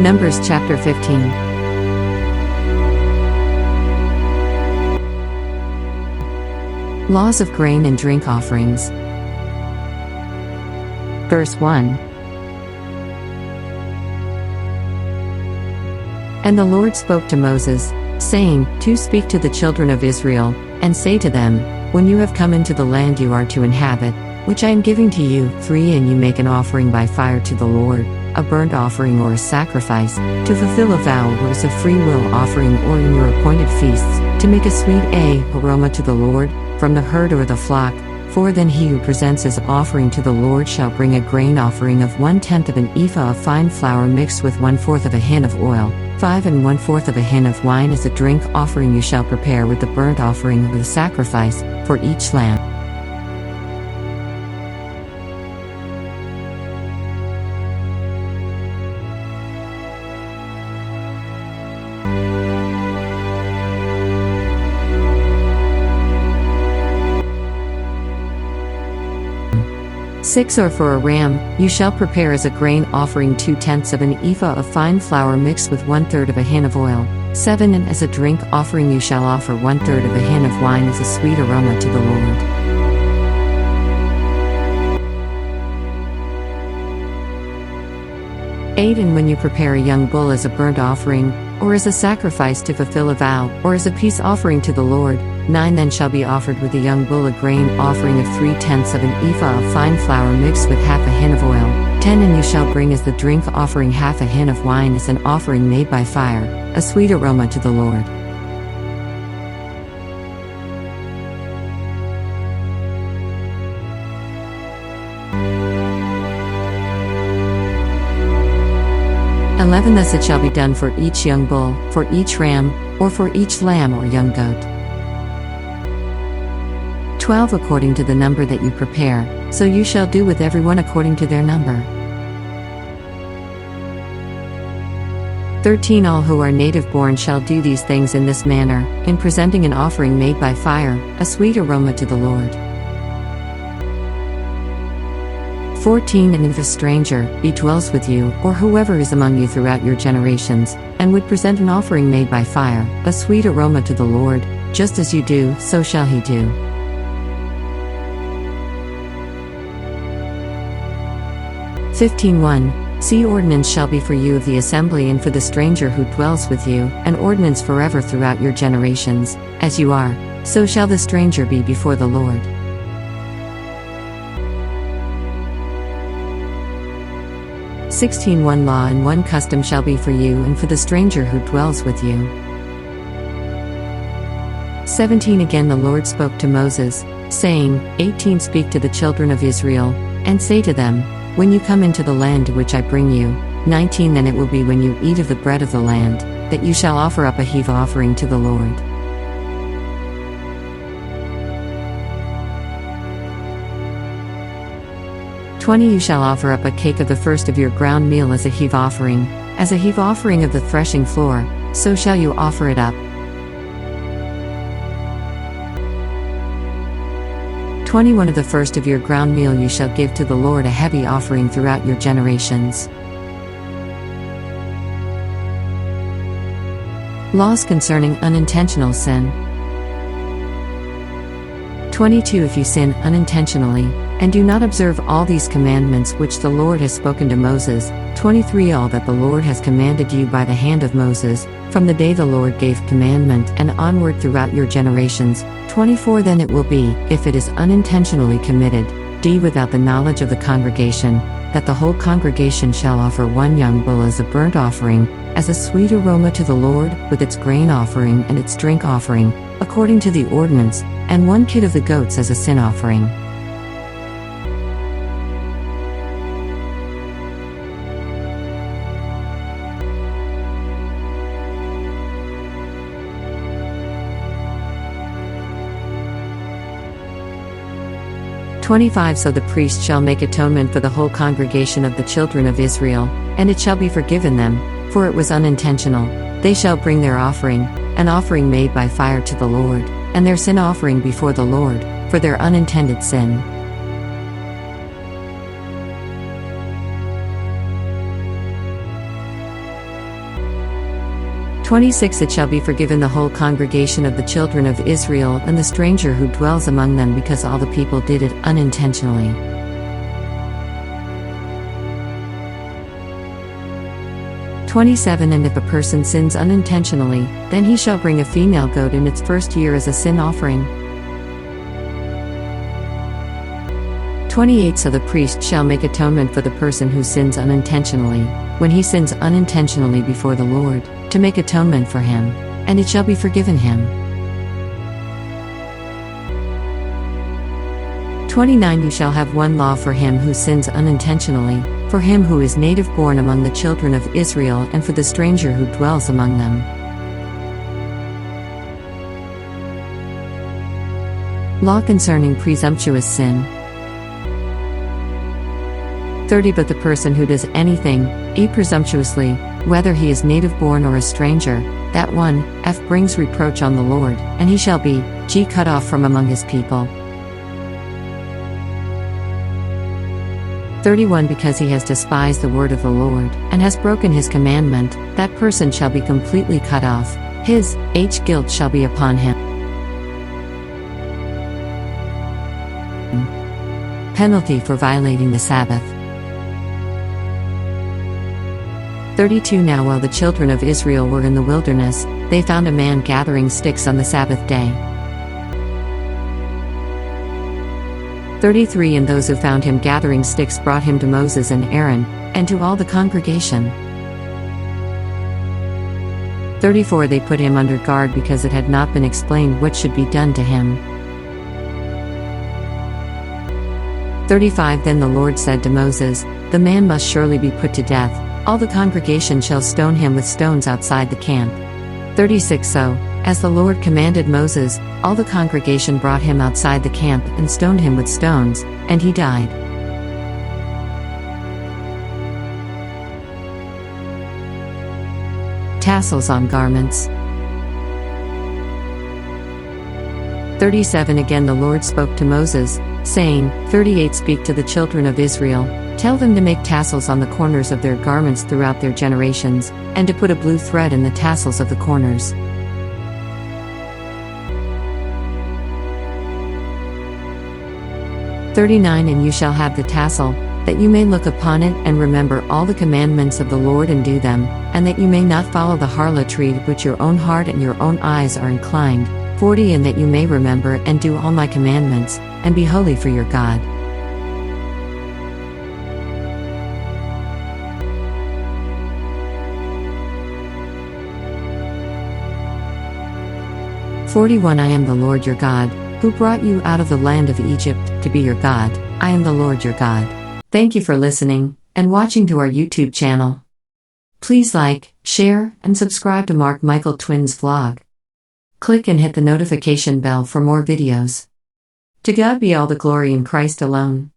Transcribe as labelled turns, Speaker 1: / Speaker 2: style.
Speaker 1: Numbers chapter 15. Laws of grain and drink offerings. Verse 1. And the Lord spoke to Moses, saying, To speak to the children of Israel, and say to them, When you have come into the land you are to inhabit, which I am giving to you, 3 and you make an offering by fire to the Lord, a burnt offering or a sacrifice, to fulfill a vow or as a freewill offering or in your appointed feasts, to make a sweet aroma to the Lord, from the herd or the flock. 4 Then he who presents his offering to the Lord shall bring a grain offering of 1/10 of an ephah of fine flour mixed with 1/4 of a hin of oil, 5 and 1/4 of a hin of wine as a drink offering you shall prepare with the burnt offering of the sacrifice, for each lamb. Six or for a ram, you shall prepare as a grain offering 2/10 of an ephah of fine flour mixed with 1/3 of a hin of oil. 7 And as a drink offering you shall offer 1/3 of a hin of wine as a sweet aroma to the Lord. Eight And when you prepare a young bull as a burnt offering, or as a sacrifice to fulfill a vow, or as a peace offering to the Lord. 9 Then shall be offered with the young bull a grain offering of 3/10 of an ephah of fine flour mixed with half a hin of oil. 10 And you shall bring as the drink offering half a hin of wine as an offering made by fire, a sweet aroma to the Lord. Thus it shall be done for each young bull, for each ram, or for each lamb or young goat. 12 According to the number that you prepare, so you shall do with everyone according to their number. 13 All who are native born shall do these things in this manner, in presenting an offering made by fire, a sweet aroma to the Lord. 14 And if a stranger, he dwells with you, or whoever is among you throughout your generations, and would present an offering made by fire, a sweet aroma to the Lord, just as you do, so shall he do. 15:1 See ordinance shall be for you of the assembly and for the stranger who dwells with you, an ordinance forever throughout your generations, as you are, so shall the stranger be before the Lord. 16:1 Law and one custom shall be for you and for the stranger who dwells with you. 17 Again the Lord spoke to Moses, saying, 18 Speak to the children of Israel, and say to them, When you come into the land to which I bring you. 19 Then it will be when you eat of the bread of the land, that you shall offer up a heave offering to the Lord. 20 You shall offer up a cake of the first of your ground meal as a heave offering of the threshing floor, so shall you offer it up. 21 Of the first of your ground meal you shall give to the Lord a heavy offering throughout your generations. Laws concerning unintentional sin. 22 If you sin unintentionally, and do not observe all these commandments which the Lord has spoken to Moses. 23 All that the Lord has commanded you by the hand of Moses, from the day the Lord gave commandment and onward throughout your generations. 24 Then it will be, if it is unintentionally committed, without the knowledge of the congregation, that the whole congregation shall offer 1 young bull as a burnt offering, as a sweet aroma to the Lord, with its grain offering and its drink offering, according to the ordinance, and 1 kid of the goats as a sin offering. 25 So the priest shall make atonement for the whole congregation of the children of Israel, and it shall be forgiven them, for it was unintentional. They shall bring their offering, an offering made by fire to the Lord, and their sin offering before the Lord, for their unintended sin. 26 It shall be forgiven the whole congregation of the children of Israel and the stranger who dwells among them, because all the people did it unintentionally. 27 And if a person sins unintentionally, then he shall bring a female goat in its first year as a sin offering. 28 So the priest shall make atonement for the person who sins unintentionally, when he sins unintentionally before the Lord, to make atonement for him, and it shall be forgiven him. 29 You shall have one law for him who sins unintentionally, for him who is native born among the children of Israel, and for the stranger who dwells among them. Law concerning presumptuous sin. 30 But the person who does anything, presumptuously, whether he is native born or a stranger, that one, brings reproach on the Lord, and he shall be, cut off from among his people. 31 Because he has despised the word of the Lord, and has broken his commandment, that person shall be completely cut off, his guilt shall be upon him. Penalty for violating the Sabbath. 32 Now while the children of Israel were in the wilderness, they found a man gathering sticks on the Sabbath day. 33 And those who found him gathering sticks brought him to Moses and Aaron, and to all the congregation. 34 They put him under guard because it had not been explained what should be done to him. 35 Then the Lord said to Moses, The man must surely be put to death. All the congregation shall stone him with stones outside the camp. 36 So, as the Lord commanded Moses, all the congregation brought him outside the camp and stoned him with stones, and he died. Tassels on garments. 37 Again the Lord spoke to Moses, saying, 38 Speak to the children of Israel, tell them to make tassels on the corners of their garments throughout their generations, and to put a blue thread in the tassels of the corners. 39 And you shall have the tassel, that you may look upon it and remember all the commandments of the Lord and do them, and that you may not follow the harlotry which your own heart and your own eyes are inclined. 40 And that you may remember and do all my commandments, and be holy for your God. 41 I am the Lord your God, who brought you out of the land of Egypt, to be your God. I am the Lord your God. Thank you for listening and watching to our YouTube channel. Please like, share, and subscribe to Mark Michael Twins Vlog. Click and hit the notification bell for more videos. To God be all the glory in Christ alone.